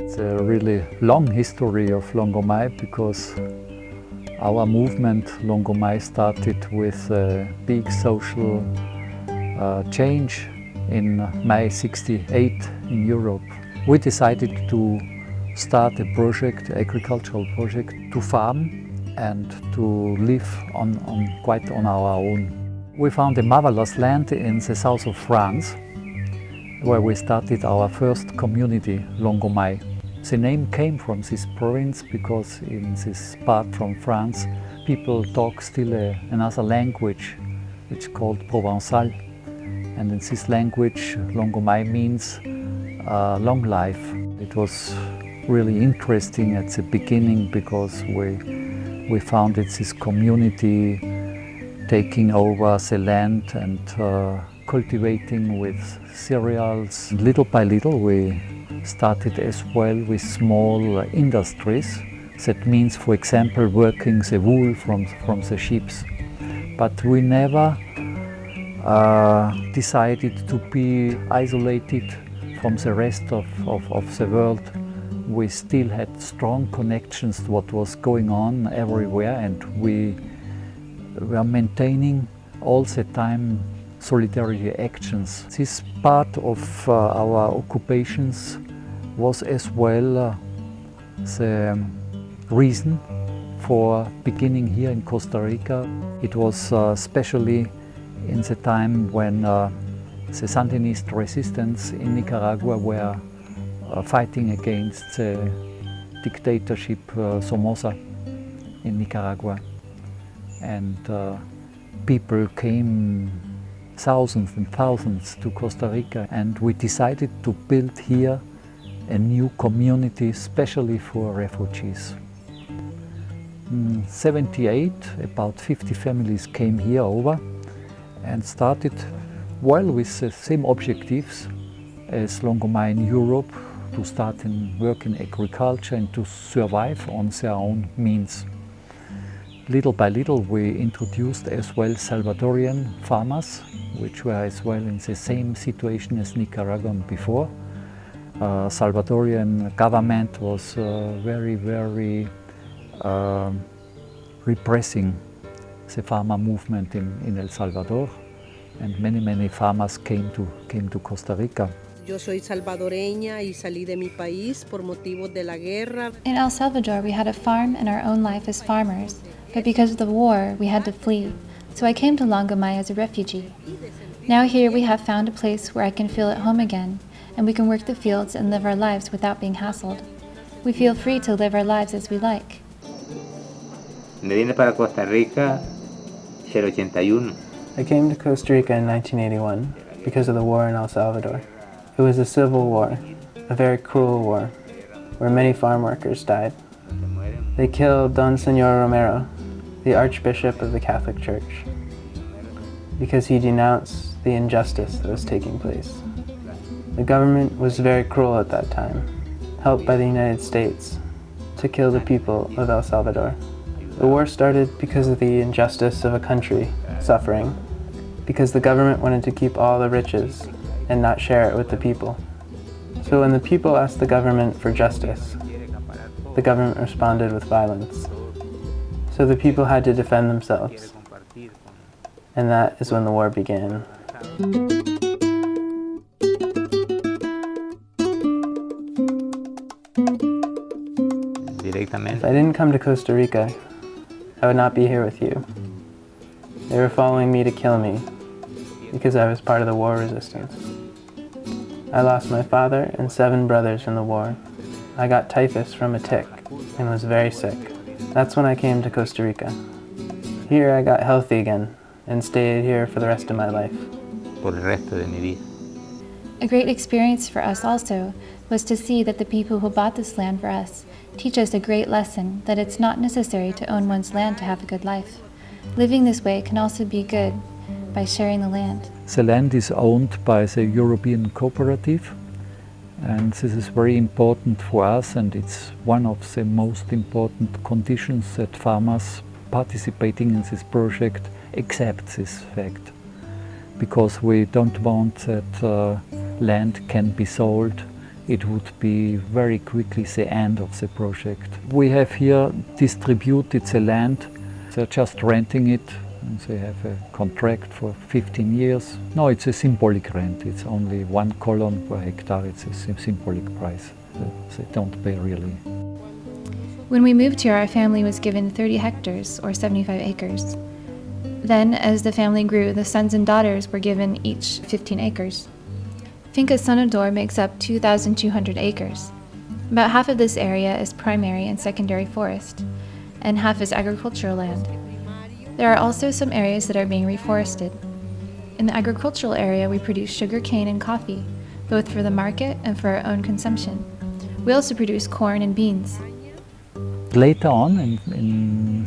It's a really long history of Longo Mai because our movement Longo Mai started with a big social change in May '68 in Europe. We decided to start a project, agricultural project, to farm and to live quite on our own. We found a marvelous land in the south of France where we started our first community, Longo Mai. The name came from this province because in this part from France people talk still another language, which is called Provençal. And in this language, Longo Mai means long life. It was really interesting at the beginning because we founded this community taking over the land and cultivating with cereals. Little by little we started as well with small industries. That means, for example, working the wool from the sheep. But we never decided to be isolated from the rest of the world. We still had strong connections to what was going on everywhere, and we were maintaining all the time solidarity actions. This part of our occupations was as well the reason for beginning here in Costa Rica. It was especially in the time when the Sandinist resistance in Nicaragua were fighting against the dictatorship Somoza in Nicaragua. And people came thousands and thousands to Costa Rica, and we decided to build here a new community especially for refugees. In '78, about 50 families came here over and started well with the same objectives as Longo Mai in Europe, to start and work in agriculture and to survive on their own means. Little by little we introduced as well Salvadorian farmers, which were as well in the same situation as Nicaraguan before. Salvadorian government was very repressing the farmer movement in El Salvador, and many farmers came to Costa Rica. Yo soy salvadoreña y salí de mi país por motivos de la guerra. In El Salvador, we had a farm and our own life as farmers, but because of the war, we had to flee. So I came to Longo Mai as a refugee. Now here we have found a place where I can feel at home again, and we can work the fields and live our lives without being hassled. We feel free to live our lives as we like. Me vine para Costa Rica el 81. I came to Costa Rica in 1981 because of the war in El Salvador. It was a civil war, a very cruel war, where many farm workers died. They killed Don Señor Romero, the Archbishop of the Catholic Church, because he denounced the injustice that was taking place. The government was very cruel at that time, helped by the United States, to kill the people of El Salvador. The war started because of the injustice of a country suffering, because the government wanted to keep all the riches and not share it with the people. So when the people asked the government for justice, the government responded with violence. So the people had to defend themselves, and that is when the war began. If I didn't come to Costa Rica, I would not be here with you. They were following me to kill me because I was part of the war resistance. I lost my father and 7 brothers in the war. I got typhus from a tick and was very sick. That's when I came to Costa Rica. Here I got healthy again and stayed here for the rest of my life. Por el resto de mi vida. A great experience for us also was to see that the people who bought this land for us teach us a great lesson that it's not necessary to own one's land to have a good life. Living this way can also be good by sharing the land. The land is owned by the European cooperative, and this is very important for us, and it's one of the most important conditions that farmers participating in this project accept this fact, because we don't want that land can be sold it would be very quickly the end of the project. We have here distributed the land. They're just renting it, and they have a contract for 15 years. No, it's a symbolic rent. It's only 1 colon per hectare. It's a symbolic price. They don't pay really. When we moved here, our family was given 30 hectares, or 75 acres. Then, as the family grew, the sons and daughters were given each 15 acres. Finca Sonador makes up 2,200 acres. About half of this area is primary and secondary forest, and half is agricultural land. There are also some areas that are being reforested. In the agricultural area, we produce sugar cane and coffee, both for the market and for our own consumption. We also produce corn and beans. Later on, in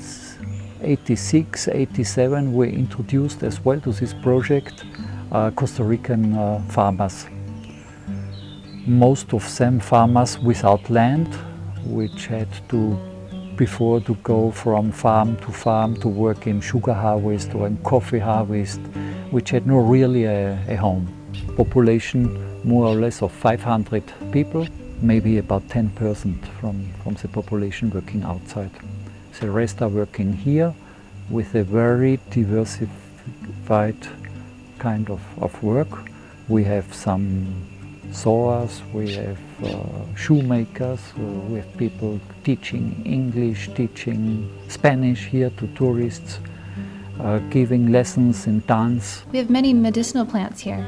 86, 87, we introduced as well to this project Costa Rican farmers. Most of them farmers without land, which had to, before, to go from farm to work in sugar harvest or in coffee harvest, which had no really a home. Population more or less of 500 people, maybe about 10% from the population working outside. The rest are working here with a very diversified kind of work. We have some sewers, we have shoemakers, we have people teaching English, teaching Spanish here to tourists, giving lessons in dance. We have many medicinal plants here.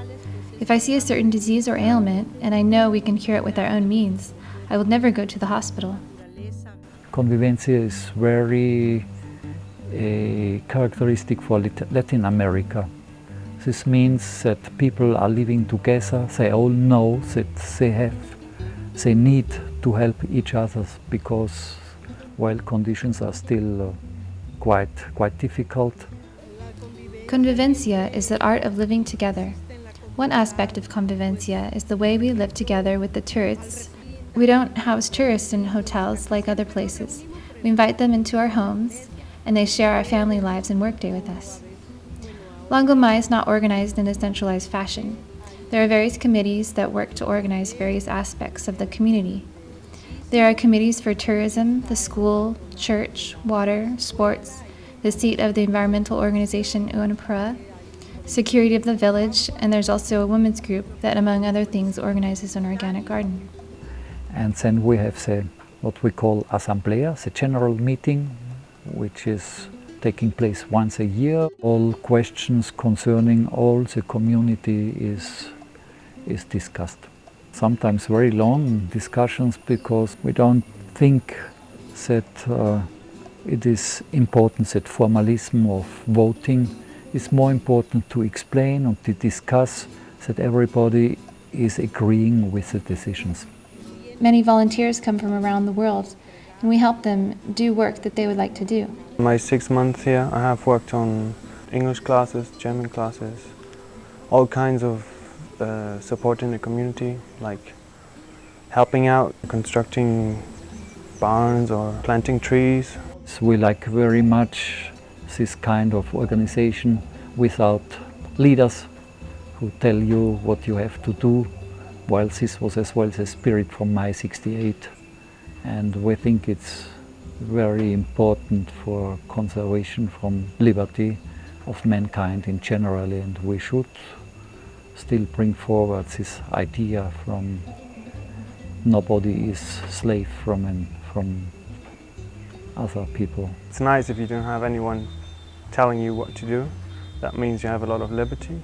If I see a certain disease or ailment, and I know we can cure it with our own means, I will never go to the hospital. Convivencia is very characteristic for Latin America. This means that people are living together, they all know that they need to help each other, because while conditions are still quite difficult. Convivencia is the art of living together. One aspect of convivencia is the way we live together with the tourists. We don't house tourists in hotels like other places. We invite them into our homes, and they share our family lives and workday with us. Longo Mai is not organized in a centralized fashion. There are various committees that work to organize various aspects of the community. There are committees for tourism, the school, church, water, sports, the seat of the environmental organization UNPRA, security of the village, and there's also a women's group that, among other things, organizes an organic garden. And then we have what we call Asamblea, the general meeting, which is taking place once a year. All questions concerning all the community is discussed. Sometimes very long discussions, because we don't think that it is important that formalism of voting. It's more important to explain and to discuss that everybody is agreeing with the decisions. Many volunteers come from around the world, and we help them do work that they would like to do. My 6 months here, I have worked on English classes, German classes, all kinds of supporting the community, like helping out, constructing barns or planting trees. So we like very much this kind of organization without leaders who tell you what you have to do, while this was as well the spirit from Mai 68. And we think it's very important for conservation from liberty of mankind in general, and we should still bring forward this idea from nobody is slave from other people. It's nice if you don't have anyone telling you what to do. That means you have a lot of liberty.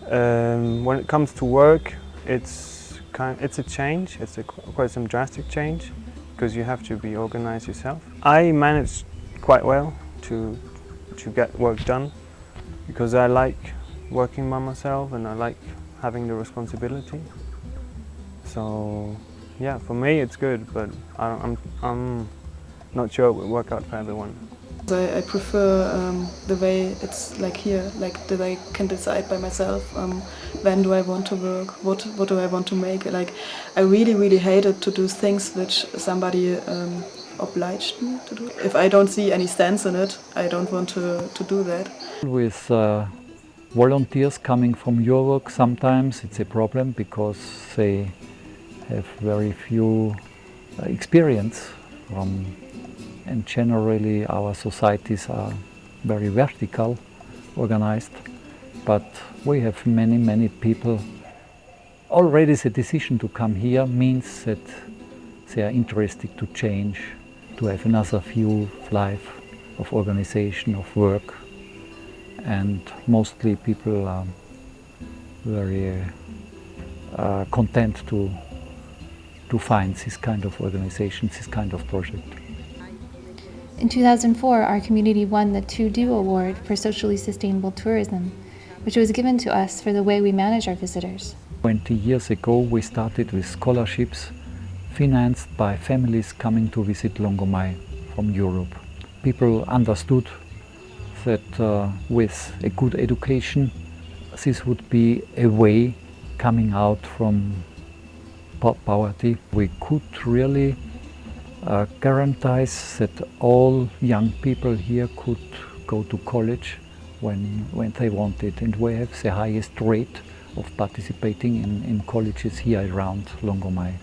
When it comes to work, it's a change. It's quite some drastic change, because you have to be organized yourself. I managed quite well to get work done, because I like working by myself and I like having the responsibility. So yeah, for me it's good, but I'm not sure it will work out for everyone. I prefer the way it's like here, like that I can decide by myself when do I want to work, what do I want to make. Like, I really hated to do things which somebody obliged me to do. If I don't see any sense in it, I don't want to do that. With volunteers coming from your work, sometimes it's a problem, because they have very few experience and generally our societies are very vertical organized, but we have many people. Already the decision to come here means that they are interested to change, to have another view of life, of organization, of work, and mostly people are very content to find this kind of organization, this kind of project. In 2004, our community won the 2Do Award for Socially Sustainable Tourism, which was given to us for the way we manage our visitors. 20 years ago we started with scholarships financed by families coming to visit Longo Mai from Europe. People understood that with a good education this would be a way coming out from poverty. We could really guarantee that all young people here could go to college when they wanted, and we have the highest rate of participating in colleges here around Longo Mai.